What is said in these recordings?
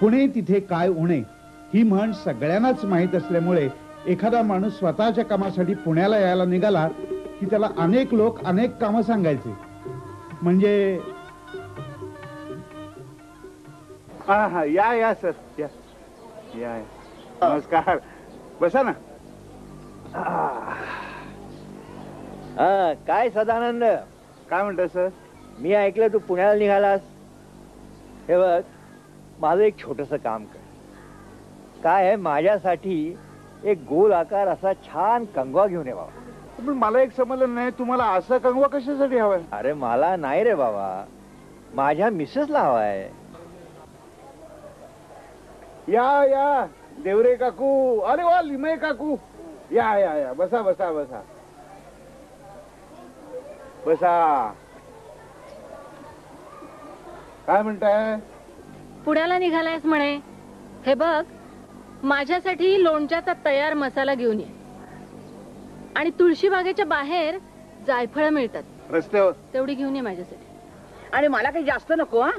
कुणे तिथे काय उणे ही म्हण सगळ्यांनाच माहीत असल्यामुळे एखादा माणूस स्वतःच्या कामासाठी पुण्याला यायला निघाला की त्याला अनेक लोक अनेक कामं सांगायचे. म्हणजे हा या या सर या या नमस्कार बसा ना. काय सदानंद, काय म्हणता सर? मी ऐकलं तू पुण्याला निघालास. हे बघ, माझं एक छोटस काम कर. काय आहे, माझ्यासाठी एक गोल आकार असा छान कंगवा घेऊन ये बाबा. पण मला एक समजलं नाही, तुम्हाला असं कंगवा कशासाठी हवाय? अरे मला नाही रे बाबा, माझ्या मिसेसला हवाय. या या देवरे काकू, अरे वा लिमये काकू, या या या बसा बसा बसा बसा. काय म्हणताय? पुण्याला निघालायस म्हणे. हे बघ, माझ्यासाठी लोणच्याचा तयार मसाला घेऊन ये. आणि तुळशी बागेच्या बाहेर जायफळ मिळतात रस्त्यावर, तेवढी घेऊन ये माझ्यासाठी. आणि मला काही जास्त नको. हा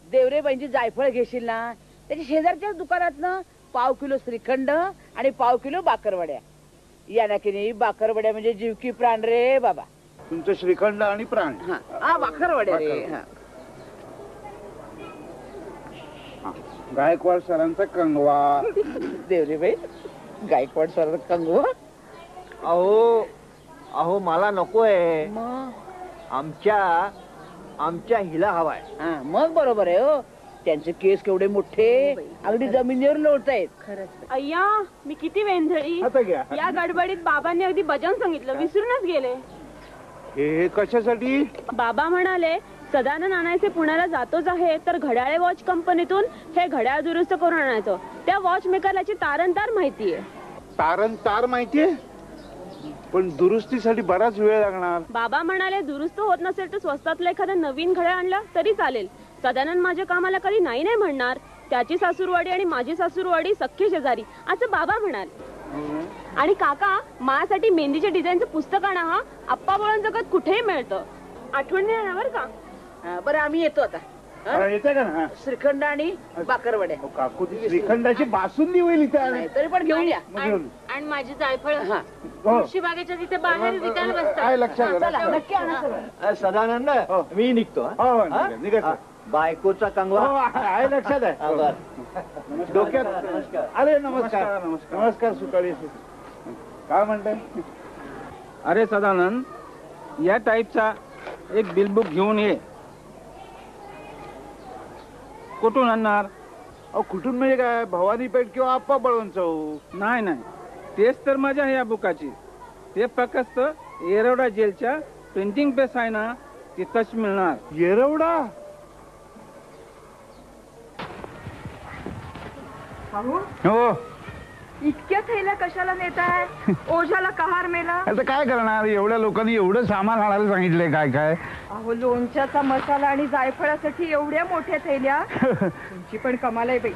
देवरेबाईंची जायफळ घेशील ना, त्याच्या शेजारच्याच दुकानातनं पाव किलो श्रीखंड आणि पाव किलो बाकरवड्या. या ना की नाही, बाकरवड्या म्हणजे जीव की प्राण रे बाबा. तुमचं श्रीखंड आणि प्राण. हा बाकरवड्या रे. हा गायकवाड सरांचा कंगवा. देवरेबाई गायकवाड सर कंगवा. अहो अहो मला नकोय, मग आमच्या हिला हवाय. हा मग बरोबर आहे. हो त्यांचे केस केवढे मोठे, अगदी जमिनीवर लोळतायत. खरंच. अय्या, मी किती वेंधळी. आता घ्या. या गडबडीत बाबांनी अगदी भजन सांगितलं, विसरूनच गेले. हे कशासाठी? बाबा म्हणाले, सदानंद आणायचे पुण्याला जातोच आहे, तर घड्याळे वॉच कंपनीतून हे घड्याळ दुरुस्त करून आणायचं. त्या वॉच मेकरलाची तारनतार माहितीये. तारण तार माहितीये, पण दुरुस्तीसाठी बराच वेळ लागणार. बाबा म्हणाले, दुरुस्त होत नसेल तर स्वस्तातलं एखादं नवीन घड्याळ आणलं तरी चालेल. सदानंद माझ्या कामाला कधी नाही नाही म्हणणार. त्याची सासूरवाडी आणि माझी सासूरवाडी सख्खी शेजारी, असं बाबा म्हणाले. आणि काका, माझ्यासाठी मेहंदीच्या डिझाईनचं पुस्तक आणा. हा आप्पा बोळण जगत कुठेही मिळतं. आठवण नाही येणार का? बरं आम्ही येतो आता. येते का ना? श्रीखंड आणि बाकरवड्या. काकू ती श्रीखंडाची बासुंदी होईल इथे. तरी पण घेऊन या. आणि माझी जायफळ हा तुळशी बागेच्या तिथे बाहेर विकायला बसतात. काय लक्षात आलं? चला नक्की आणा सगळं. सदानंद, मी निघतो. हो, हा? निघा. हा, बायकोचा कंगवा. हो, आहे लक्षात आहे. हा, बरं. डोक्यात. नमस्कार. अरे नमस्कार नमस्कार सुकाळी. काय म्हणताय? अरे सदानंद, या टाईपचा एक बिलबुक घेऊन ये. कुठून आणणार? अहो कुठून म्हणजे काय, भवानी पेठ किंवा आप्पा बळवंत चौक? नाही नाही, तेच तर मजा आहे या बुकाची. ते फक्त येरवडा जेलच्या प्रिंटिंग प्रेस आहे ना, तिथंच मिळणार. येरवडा? हो. इतक्या थैल्या कशाला नेताय? ओझाला कहार मेला. आता काय करणार, एवढ्या लोकांनी एवढं सामान आणायला सांगितलंय. काय काय अहो, लोणच्याचा मसाला आणि जायफळासाठी एवढ्या मोठ्या थैल्या. तुमची पण कमाल आहे बाई.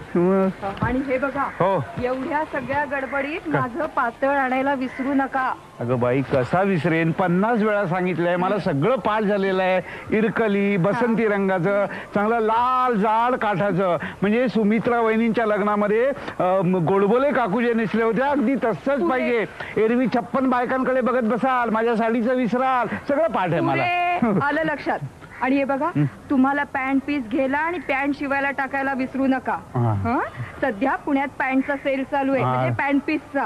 आणि हे बघा, हो. एवढ्या सगळ्या गडबडीत माझं पातळ आणायला विसरू नका. अगं बाई, कसा विसरेन, 50 वेळा सांगितलंय. मला सगळं पाठ झालेलं आहे. इरकली बसंती रंगाचं चांगलं लाल जाड काठाचं, म्हणजे सुमित्रा वहिनींच्या लग्नामध्ये गोडबोले काकू जे नेसले होते अगदी तसंच पाहिजे. एरवी 56 बायकांकडे बघत बसाल, माझ्या साडीचं विसराल. सगळं पाठ आहे मला. आलं लक्षात. आणि हे बघा, तुम्हाला पॅन्ट पीस घ्यायला आणि पॅन्ट शिवायला टाकायला विसरू नका. सध्या पुण्यात पॅन्टचा सेल चालू आहे, म्हणजे पॅन्ट पीसचा.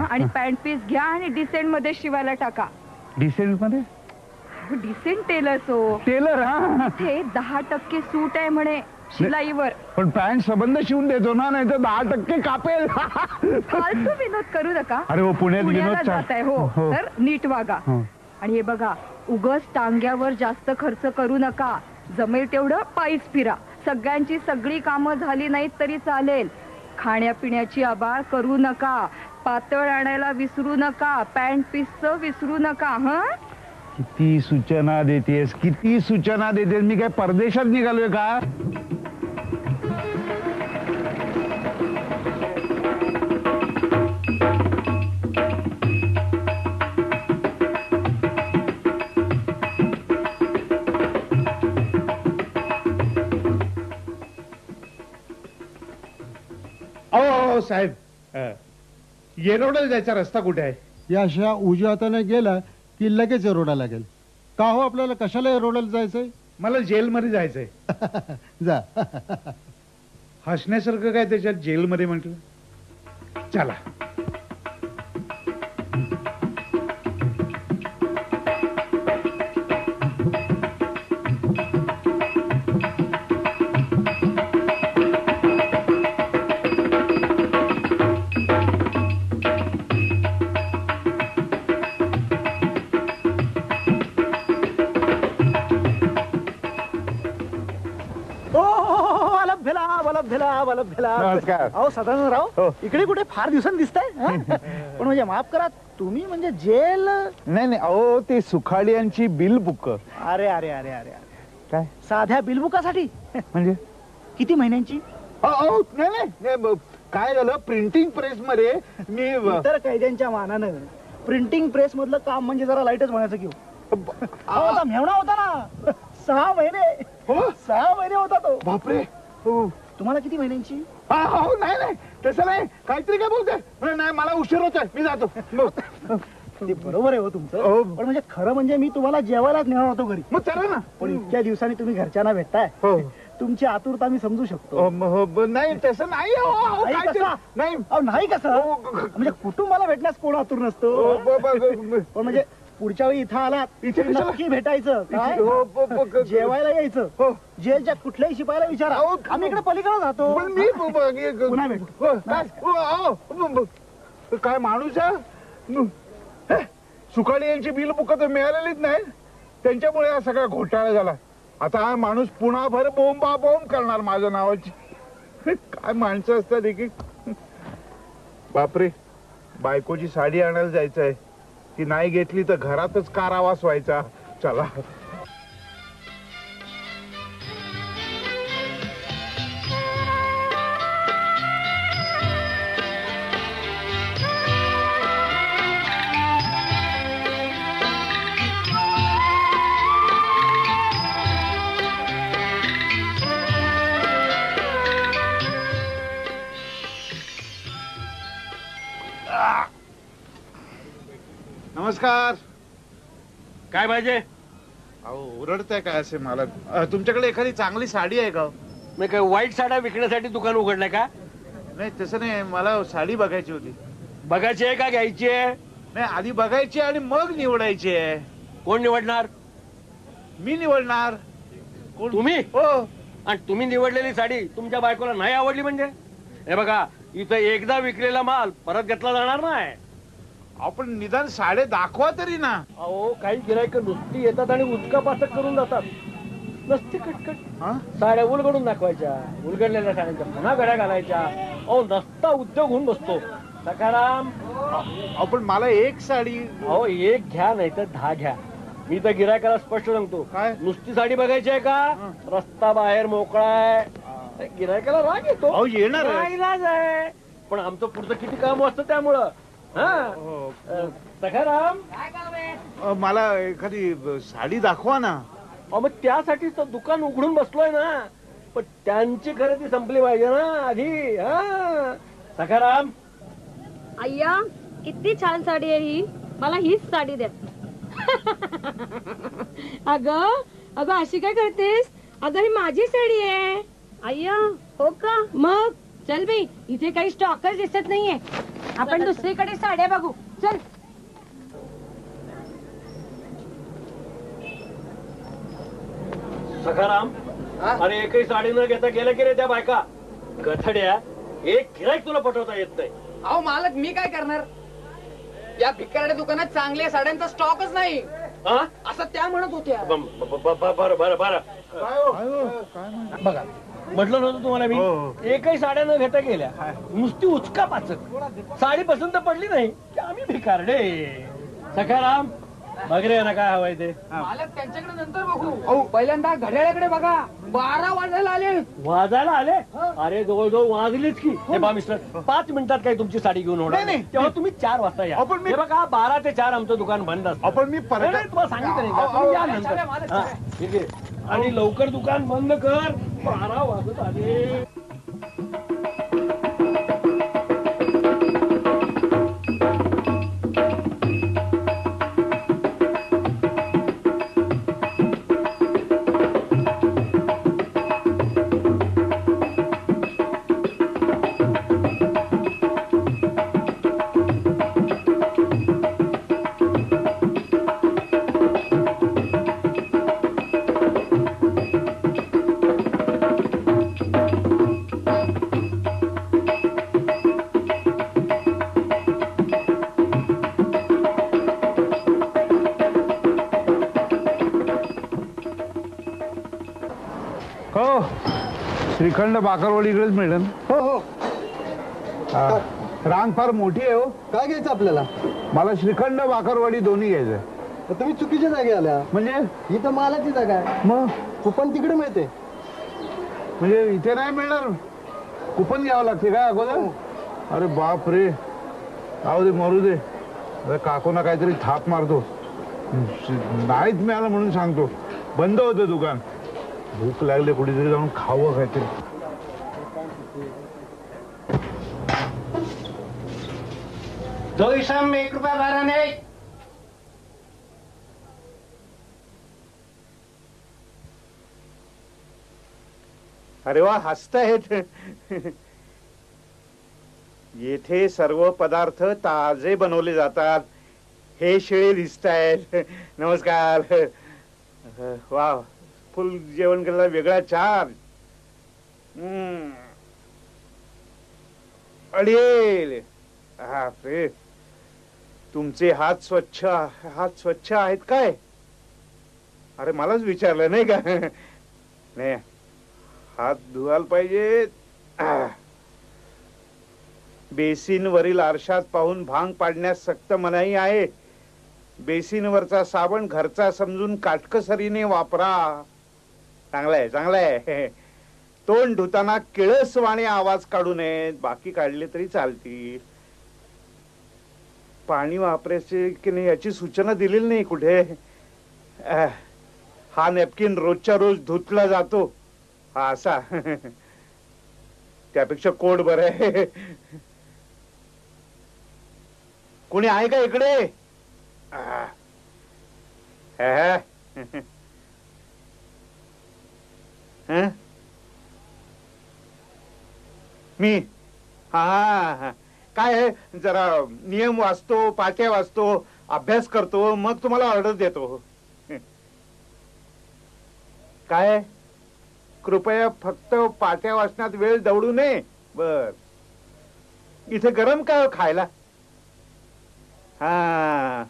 आणि पॅन्ट पीस घ्या आणि डिसेंट मध्ये शिवायला टाका. डिसेंट मध्ये? डिसेंट टेलर्स हो. टेलर? ते 10% सूट आहे म्हणे शिलाईवर. पण पॅन्ट सबंध शिवून देतो ना, नाही तर 10% कापेल. फालतू विनोद करू नका. अरे हो, पुण्यात विनोद जात आहे. हो, तर नीट वागा. आणि हे बघा, उगाच टांग्यावर जास्त खर्च करू नका. जमेल तेवढं पायीच फिरा. सगळ्यांची सगळी कामं झाली नाहीत तरी चालेल. खाण्यापिण्याची आबाळ करू नका. पातळ आणायला विसरू नका. पॅन्ट पीसचं विसरू नका. किती सूचना देतेस, किती सूचना देतेस. मी काय परदेशात निघालोय का? साहेब, येरवड्याला जायचा रस्ता कुठे आहे? या अशा उजव्या हाताने गेला की लगेच एरोडा लागेल. का हो, आपल्याला कशाला एरोडाला जायचंय? मला जेलमध्ये जायचंय. जा. हसण्यासारखं काय त्याच्यात जेलमध्ये म्हटलं? चला. नमस्कार. अहो सदानंदराव, इकडे कुठे फार दिवसांनी दिसताय. पण म्हणजे माफ करा, तुम्ही म्हणजे जेल. नाही नाही, अहो ते सुखाडियांची बिल बुक. अरे अरे अरे अरे अरे, काय साध्या बिलबुकासाठी म्हणजे? किती महिन्यांची? अहो नाही नाही, काय झालं, प्रिंटिंग प्रेस मध्ये मी इतर कैद्यांच्या मानानं प्रिंटिंग प्रेस मधलं काम म्हणजे जरा लाईटच म्हणायचं की हो. अहो, आता मेवणा होता ना, 6 महिने. हो, 6 महिने होता तो. बापरे. हो. तुम्हाला किती महिन्यांची? हो, नाही नाही, तसं नाही, काहीतरी काय बोलतोय. नाही, मला उशीर होतोय, मी जातो. ते बरोबर आहे हो तुमचं. पण म्हणजे खरं म्हणजे मी तुम्हाला जेवायलाच नेणार होतो घरी. मग चला ना. पण इतक्या दिवसांनी तुम्ही घरच्यांना भेटताय, तुमची आतुरता मी समजू शकतो. नाही तसं नाही. नाही कसं? नाही. अहो, नाही कसं म्हणजे कुटुंबाला भेटण्यास कोण आतुर नसतो. पण म्हणजे पुढच्या वेळी इथं आलात इथे नक्की भेटायचं. काय? जेवायला यायचं. जेलच्या कुठल्याही शिपायाला विचारा, आम्ही इकडे पलीकडे जातो. पुन्हा भेटू. काय माणूस आहे. सुखाडियांची बिल बुक तर मिळालेलीच नाही, त्यांच्यामुळे हा सगळा घोटाळा झाला. आता हा माणूस पुण्याभर बोंबा बोंब करणार माझ्या नावाची. काय माणसं असतात एक. बापरे, बायकोची साडी आणायला जायचंय, ती नाही घेतली तर घरातच कारावास व्हायचा. चला. नमस्कार. काय पाहिजे? अहो, ओरडताय काय असे मला? तुमच्याकडे एखादी चांगली साडी आहे का? मी काय वाईट साड्या विकण्यासाठी दुकान उघडलंय का? नाही तसं नाही, मला साडी बघायची होती. बघायची आहे का घ्यायची आहे? नाही, आधी बघायची आणि मग निवडायची आहे. कोण निवडणार? मी निवडणार. तुम्ही? हो. आणि तुम्ही निवडलेली साडी तुमच्या बायकोला नाही आवडली म्हणजे? हे बघा, इथं एकदा विकलेला माल परत घेतला जाणार नाही. आपण निदान साडे दाखवा तरी ना. अहो, काही गिरायक नुसती येतात आणि उचकापाचक करून जातात. नसती कटकट साड्या उलगडून दाखवायच्या, उलगडलेल्या साड्यांच्या पुन्हा गड्या घालायच्या. अहो, नसता उद्योग होऊन बसतो. सखाराम, आपण मला एक साडी. अहो, एक घ्या नाही तर 10 घ्या. मी तर गिरायकाला स्पष्ट सांगतो, काय नुसती साडी बघायची आहे का? रस्ता बाहेर मोकळा आहे. गिरायकाला राग येतो. अहो, येणार आहे. इलाज आहे, पण आमचं पुढचं किती काम असतं त्यामुळं. सखाराम, मला एखादी साडी दाखवा ना. मग त्यासाठीच तर दुकान उघडून बसलोय ना. पण त्यांची खरेदी संपली पाहिजे ना आधी. सखाराम, अय्या, किती छान साडी आहे ही. मला हीच साडी द्या. अगं अगं, अशी काय करतेस? अगं, ही माझी साडी आहे. अय्या, हो का? मग चल बाई, इथे काही स्टॉकच दिसत नाहीये. आपण दुसरीकडे साड्या बघू. चल. सखाराम, अरे एकही साडी न घेता गेलं की रे त्या बायका. गथड्या, एक गिराईक तुला पटवता येत नाही. अहो मालक, मी काय करणार? या भिकारड्या दुकानात चांगल्या साड्यांचा स्टॉकच नाही असं त्या म्हणत होत्या. बरं बरं बरं, बघा, म्हटलं नव्हतं तुम्हाला मी. एकही साड्या न घेता गेल्या, नुसती उचका पाचक. साडी पसंत पडली नाही की आम्ही भिकारडे. सखाराम, बघ रे ना काय हवंय ते. मालक, त्यांच्याकडे नंतर बघू. पहिल्यांदा घड्याळाकडे बघा, 12 वाजायला आले. वाजायला आले? अरे जवळजवळ वाजलीच की. हे बा मिस्टर, 5 मिनिटात काही तुमची साडी घेऊन होणार नाही. तेव्हा तुम्ही 4 वाजता या. हे बघा, 12 ते 4 आमचं दुकान बंद असतं. आपण मी तुम्हाला सांगितलं नाही का? तुम्ही या नंतर. ठीक आहे, आणि लवकर दुकान बंद कर. 12 वाजत आले. श्रीखंड बाकरवडी इकडेच मिळेल. हो हो. रांग फार मोठी आहे हो. काय घ्यायचं आपल्याला? मला श्रीखंड बाकरवडी दोन्ही घ्यायचं. तुम्ही चुकीच्या जागी आल्या. म्हणजे ही तर मालाची जागा आहे. मग कुपन तिकडे मिळते. म्हणजे इथे नाही मिळणार, कुपन घ्यावं लागते काय अगोदर? अरे बाप रे, जाऊ दे मरू दे. अरे काकूना काहीतरी थाप मारतो, नाहीच मिळालं म्हणून सांगतो. बंद होतं दुकान. भूक लागले, कुठेतरी जाऊन खावं काहीतरी. दो इसम 1 रुपया 12 नहीं. अरे वा, हसतायत. येथे सर्व पदार्थ ताजे बनवले जातात. हे शेळे दिसत आहेत. नमस्कार. वा, फुल जेवण केलेला वेगळा चार्ज. अडील. बापरे, तुमचे हात स्वच्छ आहेत काय? अरे मलाच विचारलं नाही का? नाही, हात धुवायला पाहिजे. बेसिन वरील आरशात पाहून भांग पाडण्यास सक्त मनाई आहे. बेसिनवरचा साबण घरचा समजून काटकसरीने वापरा. चांगलाय चांगलाय. तोंड धुताना किळसवाणे आवाज काढू नयेत. बाकी काढले तरी चालतील. पाणी वापरायचे की नाही याची सूचना दिलेली नाही कुठे. हा नॅपकिन रोजच्या रोज धुतला जातो. हा असा, त्यापेक्षा कोट बरं आहे. कोणी आहे का इकडे? मी हा काय आहे, जरा नियम वाचतो, पाट्या वाचतो, अभ्यास करतो, मग तुम्हाला ऑर्डर देतो. काय कृपया फक्त पाट्या वाचण्यात वेळ दवडू नये. बर, इथे गरम काय खायला? हा,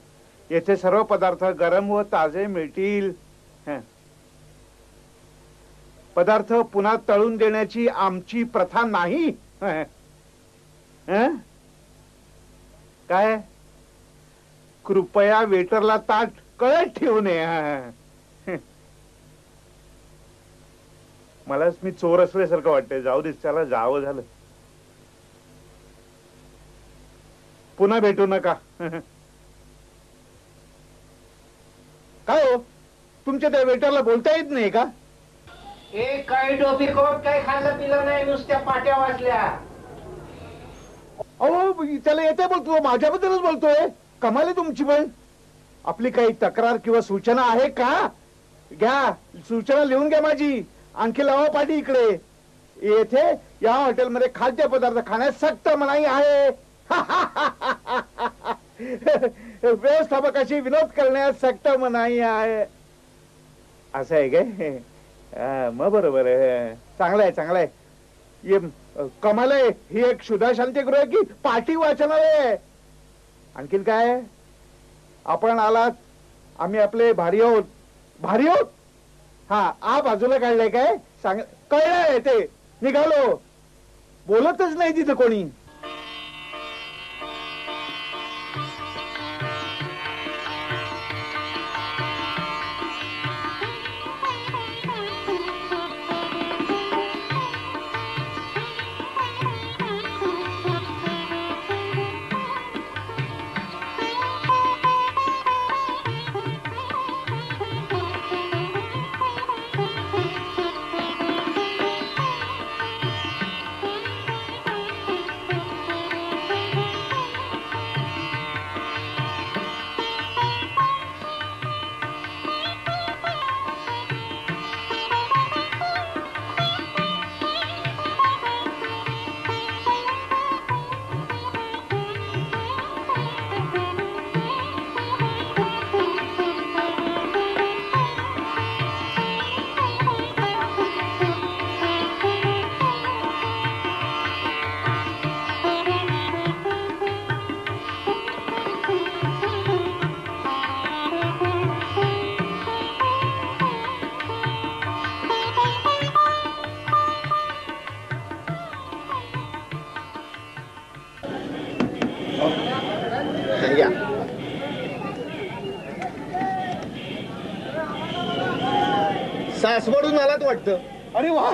येथे सर्व पदार्थ गरम व ताजे मिळतील. पदार्थ पुन्हा तळून देण्याची आमची प्रथा नाही. काय कृपया वेटरला ताट कळत ठेवू नये. मलाच मी चोर असल्यासारखं वाटतंय. जाऊ दे, त्याला जावं झालं. पुन्हा भेटू नका. काय हो, तुमच्या त्या वेटरला बोलता येत नाही का? काही टोपी कोट काही खाल्लं पिलं नाही, नुसत्या पाट्या वाचल्या. अहो, त्याला येते बोलतो, माझ्याबद्दलच बोलतोय. कमाल आहे तुमची. पण आपली काही तक्रार किंवा सूचना आहे का? घ्या, सूचना लिहून घ्या माझी. आणखी लावा पाठी इकडे. येथे या हॉटेलमध्ये खाद्यपदार्थ खाण्यास सक्त मनाई आहे. व्यवस्थापकाशी विनोद करण्यास सक्त मनाई आहे. असं आहे काय? मग बरोबर आहे. चांगलं आहे, चांगलं आहे. ये कमाल आहे. ही एक शुद्धा शांतीगृह आहे की पाठी वाचनालय आहे? आणखीन काय? आपण आलात, आम्ही आपले भारी आहोत. भारी आहोत? हा बाजूला काढलंय काय? सांग, कळलंय ते. निघालो. बोलतच नाही तिथं कोणी. या. सासवडून आलात वाटतं. अरे वा,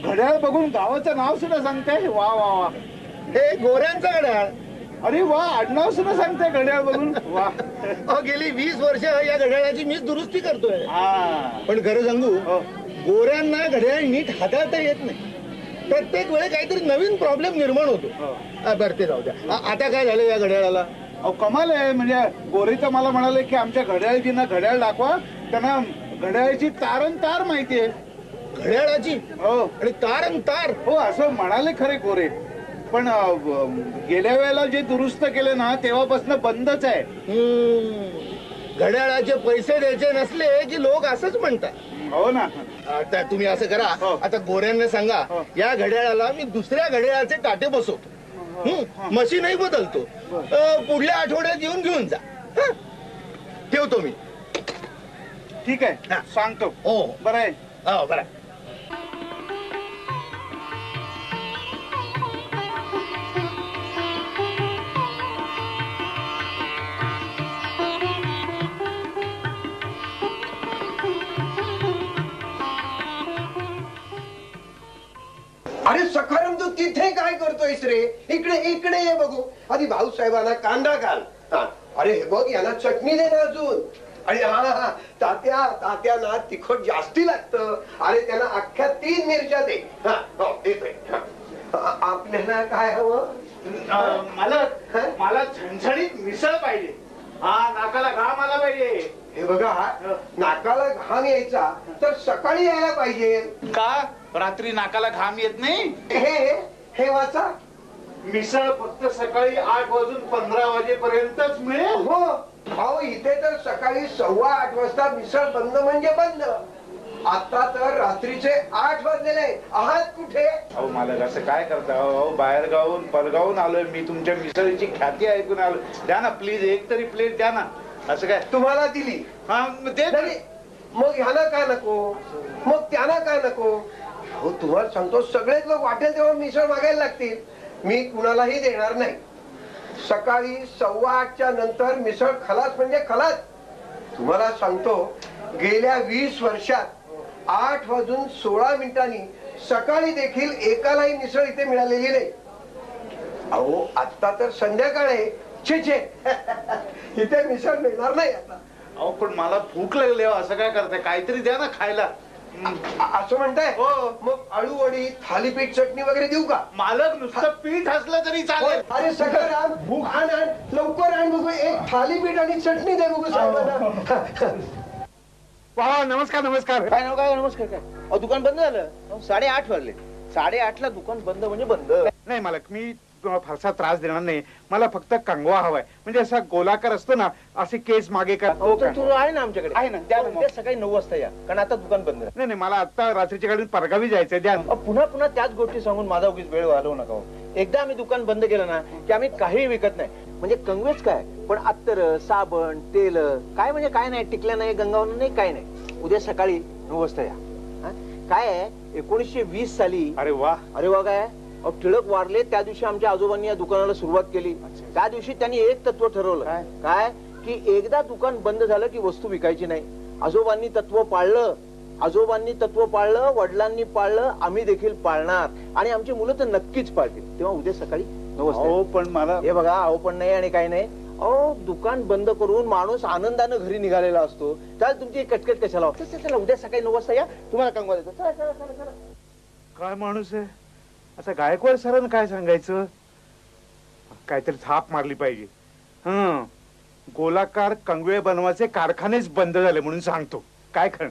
घड्याळ बघून गावाचं नाव सुद्धा सांगताय. वा वा वा. हे गोऱ्यांचं घड्याळ. अरे वा, आडनाव सुद्धा सांगताय घड्याळ बघून. वा. गेली 20 वर्ष या घड्याळाची मीच दुरुस्ती करतोय. हा. पण खरं सांगू, गोऱ्यांना घड्याळ नीट हाताळता येत नाही. प्रत्येक वेळी काहीतरी नवीन प्रॉब्लेम निर्माण होतो. बरं ते जाऊ द्या. आता काय झालं या घड्याळाला? अहो कमाल आहे. म्हणजे गोरेचं मला म्हणाले की आमच्या घड्याळजींना घड्याळ दाखवा, त्यांना घड्याळाची तारण तार माहितीये. घड्याळाची? हो. आणि तारण तार? हो, असं म्हणाले खरे गोरे. पण गेल्या वेळेला जे दुरुस्त केले ना तेव्हापासून बंदच आहे. घड्याळाचे पैसे द्यायचे नसले की लोक असंच म्हणतात. हो ना. आता तुम्ही असं करा, आता गोऱ्यांना सांगा या घड्याळाला मी दुसऱ्या घड्याळाचे काटे बसवतो, मशीनही बदलतो, पुढल्या आठवड्यात येऊन घेऊन जा. ठेवतो मी. ठीक आहे, सांगतो. हो बरं आहे. हो बरं. अरे सखाराम, तू तिथे काय करतोयस रे? इकडे इकडे ये बघू. आधी भाऊसाहेबांना कांदा घाल. अरे हे बघ, यांना चटणी दे ना अजून. आणि हा तात्या ना तिखट जास्ती लागतं. अरे त्यांना अख्ख्या 3 मिरच्या दे. देतोय. आपल्याला काय हवं? मला झणझणीत मिसळ पाहिजे. हा, नाकाला घाम आला पाहिजे. हे बघा, नाकाला घाम यायचा तर सकाळी यायला पाहिजे. का रात्री नाकाला घाम येत नाही? हे वाचा. मिसळ फक्त सकाळी 8 वाजून 15 वाजेपर्यंतच मिळेल. हो भाऊ, इथे तर सकाळी 7:15 वाजता मिसळ बंद म्हणजे बंद. आता तर रात्रीचे 8 वाजलेले. आहात कुठे? अहो मालक, असं काय करता? अहो बाहेर गावून परगावून आलोय मी. तुमच्या मिसळीची ख्याती ऐकून आलो. द्या ना प्लीज, एक तरी प्लेट द्या ना. असं काय तुम्हाला दिली? हा, मग ह्याला काय नको? मग त्यांना काय नको? हो, तुम्हाला सांगतो, सगळेच लोक वाटेल तेव्हा मिसळ मागायला लागतील. मी कुणालाही देणार नाही. सकाळी 8:15च्या नंतर मिसळ खलास म्हणजे खलास. तुम्हाला सांगतो, गेल्या 20 वर्षात 8 वाजून 16 मिनिटांनी सकाळी देखील एकालाही मिसळ इथे मिळालेली नाही. अहो आता तर संध्याकाळ आहे. छे छे इथे मिसळ मिळणार नाही आता. अहो पण मला भूक लागली. असं काय करताय? काहीतरी द्या ना खायला. असं म्हणताय? हो. मग आळूवडी, थालीपीठ, चटणी वगैरे देऊ का? मालक, नुसतं पीठ असलं तरी चालेल. अरे सगळं भूक आण, लवकर आण बघू. एक थालीपीठ आणि चटणी दे बघू साहेबांना. वा, नमस्कार नमस्कार. काय नमस्कार काय? दुकान बंद झालं. 8:30 वाजले. 8:30ला दुकान बंद म्हणजे बंद. नाही मालक, मी फारसा त्रास देणार नाही. मला फक्त कंगवा हवाय. म्हणजे असा गोलाकार असतो ना, असे केस मागे कर. तू आहे ना आमच्याकडे? आहे ना. द्या सकाळी 9 वाजता या, कारण आता दुकान बंद आहे. नाही, मला आता रात्रीच्या गाडीत परगावी जायचंय. द्या. पुन्हा त्याच गोष्टी सांगून माझा उगीच वेळ घालवू नका. एकदा आम्ही दुकान बंद केलं ना की आम्ही काही विकत नाही. म्हणजे कंगवेच काय, पण अत्तर, साबण, तेल काय म्हणजे काय नाही, टिकल्या नाही, गंगावून नाही, काय नाही. उद्या सकाळी 9 वाजता या. काय आहे, 1920 साली. अरे वा. अरे वा. काय टिळक वारले त्या दिवशी आमच्या आजोबांनी या दुकानाला सुरुवात केली. त्या दिवशी त्यांनी एक तत्व ठरवलं. काय की एकदा दुकान बंद झालं की वस्तू विकायची नाही. आजोबांनी तत्व पाळलं, वडिलांनी पाळलं, आम्ही देखील पाळणार. आणि आमची मुलं तर नक्कीच पाळतील. तेव्हा उद्या सकाळी 9 वाजता. पण मला हे बघा, अहो पण नाही आणि काही नाही. अहो दुकान बंद करून माणूस आनंदानं घरी निघालेला असतो. त्याला तुमची कटकट कशाला? चला उद्या सकाळी 9 वाजता या, तुम्हाला कंगवा देतो. चला. काय माणूस आहे आता? गायकवाड सरांना काय सांगायचं? काहीतरी थाप मारली पाहिजे. गोलाकार कंगवे बनवायचे कारखानेच बंद झाले म्हणून सांगतो. काय खरं?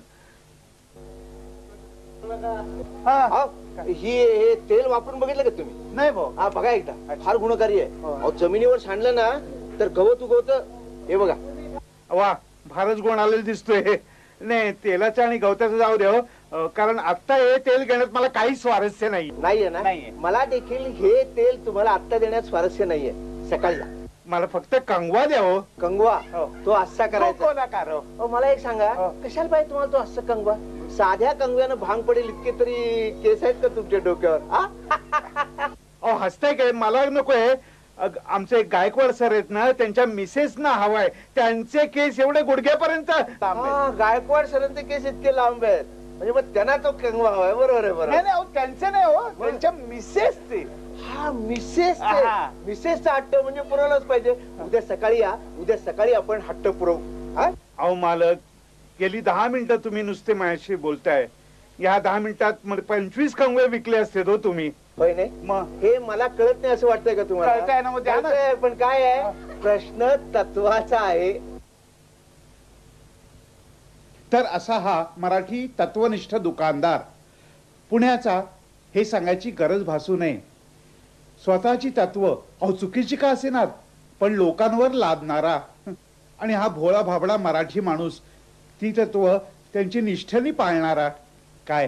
हे तेल वापरून बघितलं का तुम्ही? नाही भाऊ. हा बघा एकदा, फार गुणकारी आहे. जमिनीवर सांडलं ना तर गवत उगवतं. हे बघा. वा, फारच गुण आलेला दिसतोय. नाही, तेलाचं आणि गवताचं जाऊ द्या. कारण आता हे तेल घेण्यात मला काही स्वारस्य नाहीये ना. मला देखील हे तेल तुम्हाला आता देण्यात स्वारस्य नाहीये. सकाळी मला फक्त कंगवा द्यावं. कंगवा तो असा करायचा. मला एक सांगा, कशाला पाहिजे तुम्हाला तो असा कंगवा? साध्या कंगव्यानं भांग पडेल इतके तरी केस आहेत का तुमच्या डोक्यावर? हसताय काय? मला नकोय. आमचे गायकवाड सर आहेत ना, त्यांच्या मिसेस ना हवाय. त्यांचे केस एवढे गुडघ्यापर्यंत लांब आहेत. हा, गायकवाड सरांचे केस इतके लांब आहेत म्हणजे मग त्यांना तो कंगवा हवाय. बरोबर आहे. बरोबर. नाही नाही, त्यांचे नाही हो, त्यांच्या मिसेस ते. हा, मिसेस हा. मिसेसचा हट्ट म्हणजे पुरवलाच पाहिजे. उद्या सकाळी या, उद्या सकाळी आपण हट्ट पुरवू. हा? अहो मालक, गेली 10 मिनिटं तुम्ही नुसते माझ्याशी बोलताय. या 10 मिनिटात 25 कंगवे विकले असते हो तुम्ही. होय नाही? मग हे मला कळत नाही असं वाटतंय का तुम्हाला? कळतंय ना, मग द्या ना. कळतंय, पण काय आहे, प्रश्न तत्वाचा आहे. तर असा हा मराठी तत्वनिष्ठ दुकानदार पुण्याचा, हे सांगायची गरज भासू नये. स्वतःची तत्व अहो चुकीची का असेनात, पण लोकांवर लादणारा आणि हा भोळा भाबडा मराठी माणूस ती तत्व त्यांची निष्ठेने पाळणारा. काय